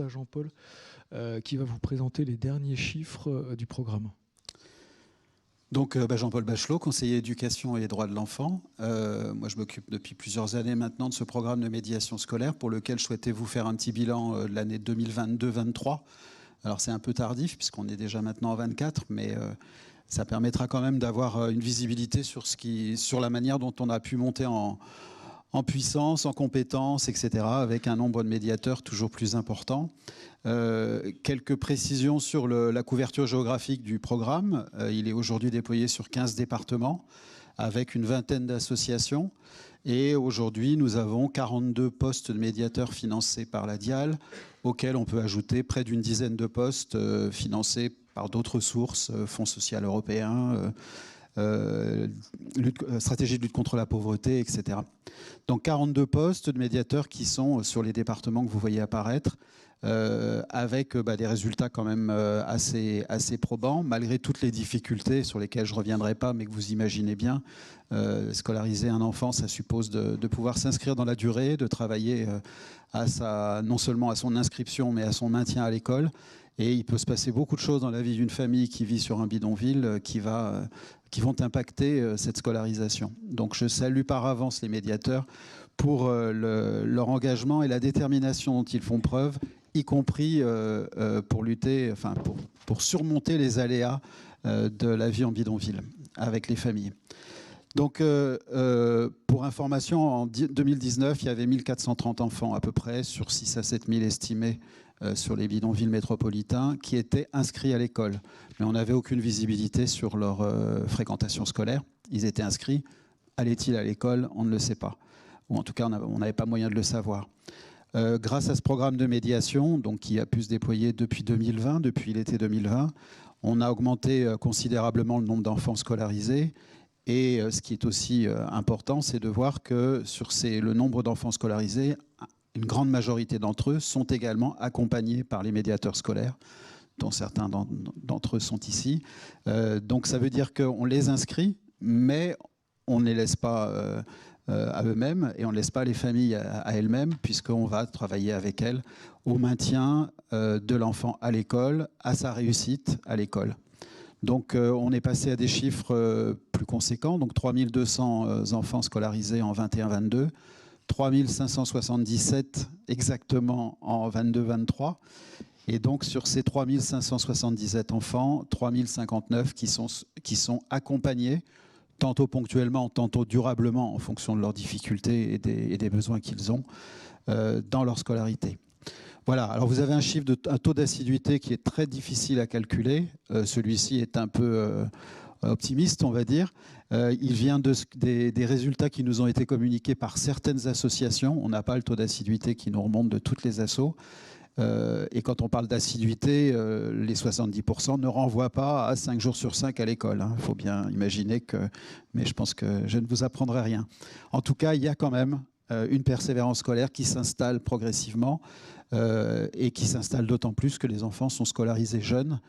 à Jean-Paul qui va vous présenter les derniers chiffres du programme. Donc Jean-Paul Bachelot, conseiller éducation et droits de l'enfant. Moi je m'occupe depuis plusieurs années maintenant de ce programme de médiation scolaire pour lequel je souhaitais vous faire un petit bilan de l'année 2022-23. Alors c'est un peu tardif puisqu'on est déjà maintenant en 24, mais ça permettra quand même d'avoir une visibilité sur la manière dont on a pu monter en puissance, en compétences, etc., avec un nombre de médiateurs toujours plus important. Quelques précisions sur la couverture géographique du programme. Il est aujourd'hui déployé sur 15 départements, avec une vingtaine d'associations. Et aujourd'hui, nous avons 42 postes de médiateurs financés par la DIAL, auxquels on peut ajouter près d'une dizaine de postes financés par d'autres sources, Fonds social européen, stratégie de lutte contre la pauvreté, etc. Donc 42 postes de médiateurs qui sont sur les départements que vous voyez apparaître, avec des résultats quand même assez probants, malgré toutes les difficultés sur lesquelles je ne reviendrai pas, mais que vous imaginez bien. Scolariser un enfant, ça suppose de pouvoir s'inscrire dans la durée, de travailler non seulement à son inscription, mais à son maintien à l'école. Et il peut se passer beaucoup de choses dans la vie d'une famille qui vit sur un bidonville qui vont impacter cette scolarisation. Donc je salue par avance les médiateurs pour leur engagement et la détermination dont ils font preuve, y compris pour lutter, pour surmonter les aléas de la vie en bidonville avec les familles. Donc, pour information, en 2019, il y avait 1430 enfants à peu près, sur 6 à 7 000 estimés sur les bidonvilles métropolitains, qui étaient inscrits à l'école. Mais on n'avait aucune visibilité sur leur fréquentation scolaire. Ils étaient inscrits. Allaient-ils à l'école? On ne le sait pas. Ou en tout cas, on n'avait pas moyen de le savoir. Grâce à ce programme de médiation, donc, qui a pu se déployer depuis 2020, depuis l'été 2020, on a augmenté considérablement le nombre d'enfants scolarisés. Et ce qui est aussi important, c'est de voir que sur le nombre d'enfants scolarisés, une grande majorité d'entre eux sont également accompagnés par les médiateurs scolaires, dont certains d'entre eux sont ici. Donc ça veut dire qu'on les inscrit, mais on ne les laisse pas à eux-mêmes et on ne laisse pas les familles à elles-mêmes, puisqu'on va travailler avec elles au maintien de l'enfant à l'école, à sa réussite à l'école. Donc on est passé à des chiffres plus conséquents, donc 3200 enfants scolarisés en 21-22, 3577 exactement en 22-23, et donc sur ces 3577 enfants, 3059 qui sont accompagnés, tantôt ponctuellement, tantôt durablement, en fonction de leurs difficultés et des besoins qu'ils ont dans leur scolarité. Voilà, alors vous avez un taux d'assiduité qui est très difficile à calculer. Celui-ci est un peu optimiste, on va dire. Il vient des résultats qui nous ont été communiqués par certaines associations. On n'a pas le taux d'assiduité qui nous remonte de toutes les assos. Et quand on parle d'assiduité, les 70% ne renvoient pas à 5 jours sur 5 à l'école. Il faut bien imaginer que... Mais je pense que je ne vous apprendrai rien. En tout cas, il y a quand même une persévérance scolaire qui s'installe progressivement et qui s'installe d'autant plus que les enfants sont scolarisés jeunes,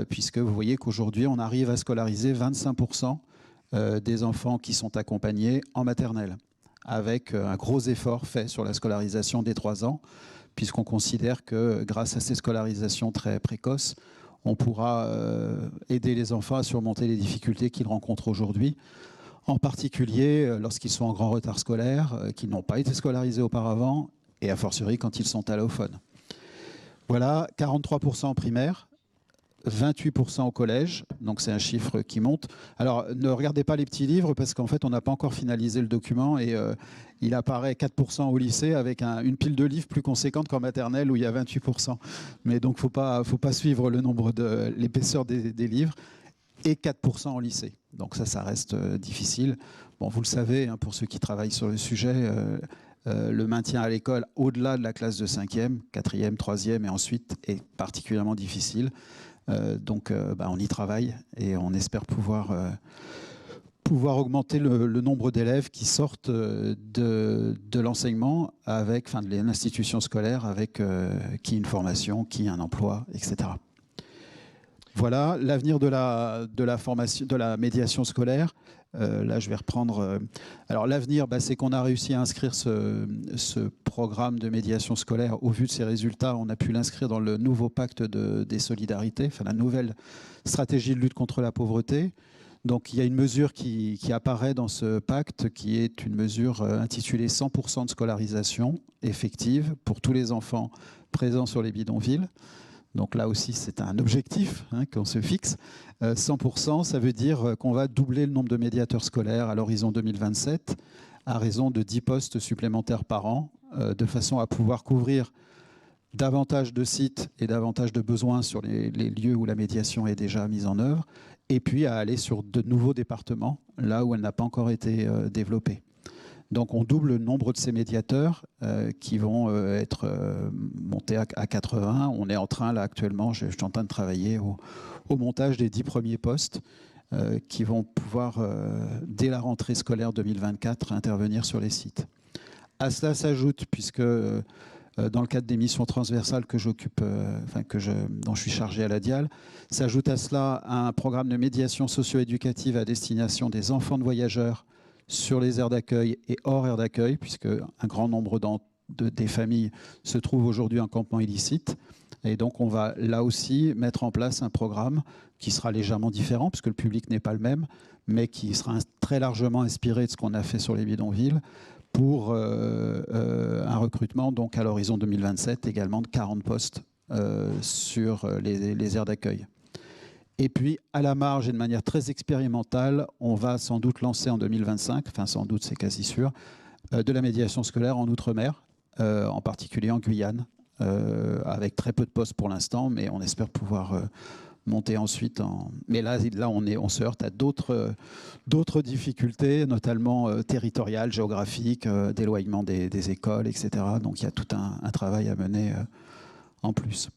puisque vous voyez qu'aujourd'hui, on arrive à scolariser 25% des enfants qui sont accompagnés en maternelle, avec un gros effort fait sur la scolarisation des 3 ans, puisqu'on considère que grâce à ces scolarisations très précoces, on pourra aider les enfants à surmonter les difficultés qu'ils rencontrent aujourd'hui, en particulier lorsqu'ils sont en grand retard scolaire, qu'ils n'ont pas été scolarisés auparavant, et a fortiori quand ils sont allophones. Voilà, 43% en primaire, 28% au collège, donc c'est un chiffre qui monte. Alors ne regardez pas les petits livres parce qu'en fait on n'a pas encore finalisé le document et il apparaît 4% au lycée avec une pile de livres plus conséquente qu'en maternelle où il y a 28%. Mais donc faut pas suivre l'épaisseur des livres. Et 4% en lycée. Donc ça reste difficile. Bon, vous le savez, hein, pour ceux qui travaillent sur le sujet, le maintien à l'école au-delà de la classe de 5e, 4e, 3e et ensuite est particulièrement difficile. Donc on y travaille et on espère pouvoir augmenter le nombre d'élèves qui sortent de l'enseignement de l'institution scolaire avec qui une formation, qui un emploi, etc. Voilà, l'avenir de la formation, de la médiation scolaire. Là, je vais reprendre. Alors, l'avenir, c'est qu'on a réussi à inscrire ce programme de médiation scolaire. Au vu de ses résultats, on a pu l'inscrire dans le nouveau pacte des solidarités, enfin la nouvelle stratégie de lutte contre la pauvreté. Donc, il y a une mesure qui apparaît dans ce pacte, qui est une mesure intitulée 100% de scolarisation effective pour tous les enfants présents sur les bidonvilles. Donc là aussi, c'est un objectif qu'on se fixe. 100%, ça veut dire qu'on va doubler le nombre de médiateurs scolaires à l'horizon 2027, à raison de 10 postes supplémentaires par an, de façon à pouvoir couvrir davantage de sites et davantage de besoins sur les lieux où la médiation est déjà mise en œuvre, et puis à aller sur de nouveaux départements, là où elle n'a pas encore été développée. Donc on double le nombre de ces médiateurs qui vont être montés à 80. On est en train, là actuellement, je suis en train de travailler au montage des 10 premiers postes qui vont pouvoir, dès la rentrée scolaire 2024, intervenir sur les sites. À cela s'ajoute, puisque dans le cadre des missions transversales que j'occupe, dont je suis chargé à la DIAL, s'ajoute à cela un programme de médiation socio-éducative à destination des enfants de voyageurs sur les aires d'accueil et hors aires d'accueil, puisque un grand nombre des familles se trouvent aujourd'hui en campement illicite. Et donc, on va là aussi mettre en place un programme qui sera légèrement différent, puisque le public n'est pas le même, mais qui sera très largement inspiré de ce qu'on a fait sur les bidonvilles, pour un recrutement donc à l'horizon 2027 également de 40 postes sur les aires d'accueil. Et puis, à la marge et de manière très expérimentale, on va sans doute lancer en 2025, enfin sans doute, c'est quasi sûr, de la médiation scolaire en Outre-mer, en particulier en Guyane, avec très peu de postes pour l'instant, mais on espère pouvoir monter ensuite. Mais là on se heurte à d'autres difficultés, notamment territoriales, géographiques, d'éloignement des écoles, etc. Donc il y a tout un travail à mener en plus.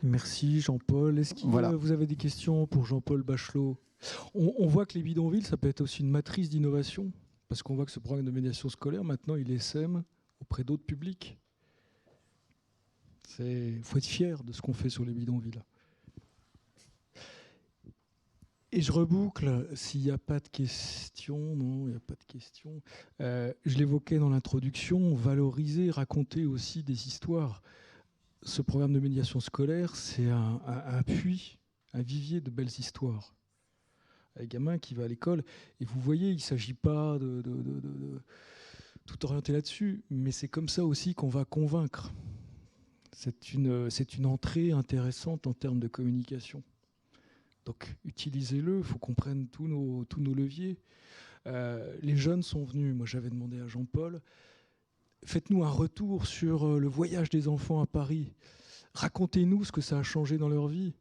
Merci Jean-Paul. Est-ce que vous avez des questions pour Jean-Paul Bachelot? On voit que les bidonvilles, ça peut être aussi une matrice d'innovation, parce qu'on voit que ce programme de médiation scolaire, maintenant, il essaime auprès d'autres publics. Il faut être fier de ce qu'on fait sur les bidonvilles. Et je reboucle, s'il n'y a pas de questions, non, il n'y a pas de questions. Je l'évoquais dans l'introduction, valoriser, raconter aussi des histoires. Ce programme de médiation scolaire, c'est un puits, un vivier de belles histoires. Un gamin qui va à l'école, et vous voyez, il ne s'agit pas de tout orienter là-dessus, mais c'est comme ça aussi qu'on va convaincre. C'est une entrée intéressante en termes de communication. Donc utilisez-le, il faut qu'on prenne tous nos leviers. Les jeunes sont venus, moi j'avais demandé à Jean-Paul, faites-nous un retour sur le voyage des enfants à Paris. Racontez-nous ce que ça a changé dans leur vie.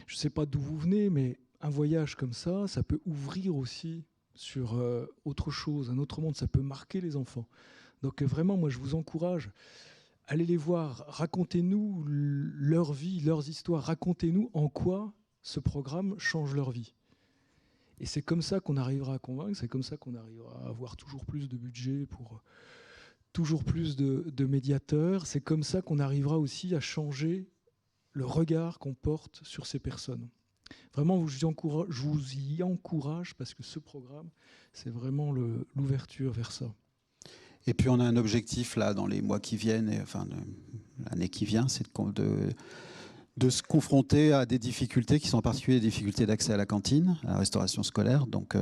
Je ne sais pas d'où vous venez, mais un voyage comme ça, ça peut ouvrir aussi sur autre chose, un autre monde. Ça peut marquer les enfants. Donc vraiment, moi, je vous encourage. Allez les voir. Racontez-nous leur vie, leurs histoires. Racontez-nous en quoi ce programme change leur vie. Et c'est comme ça qu'on arrivera à convaincre, c'est comme ça qu'on arrivera à avoir toujours plus de budget pour toujours plus de médiateurs. C'est comme ça qu'on arrivera aussi à changer le regard qu'on porte sur ces personnes. Vraiment, je vous y encourage parce que ce programme, c'est vraiment l'ouverture vers ça. Et puis on a un objectif là dans les mois qui viennent, l'année qui vient, c'est de se confronter à des difficultés qui sont en particulier des difficultés d'accès à la cantine, à la restauration scolaire. Donc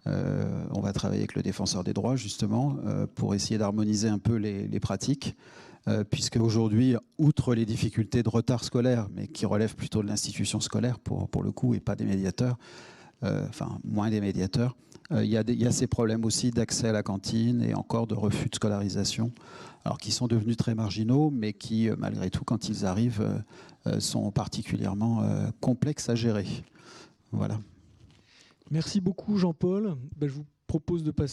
on va travailler avec le défenseur des droits justement pour essayer d'harmoniser un peu les pratiques, puisque aujourd'hui, outre les difficultés de retard scolaire, mais qui relèvent plutôt de l'institution scolaire pour le coup et pas des médiateurs, moins des médiateurs, il y a ces problèmes aussi d'accès à la cantine et encore de refus de scolarisation, alors qui sont devenus très marginaux, mais qui, malgré tout, quand ils arrivent, sont particulièrement complexes à gérer. Voilà. Merci beaucoup, Jean-Paul. Je vous propose de passer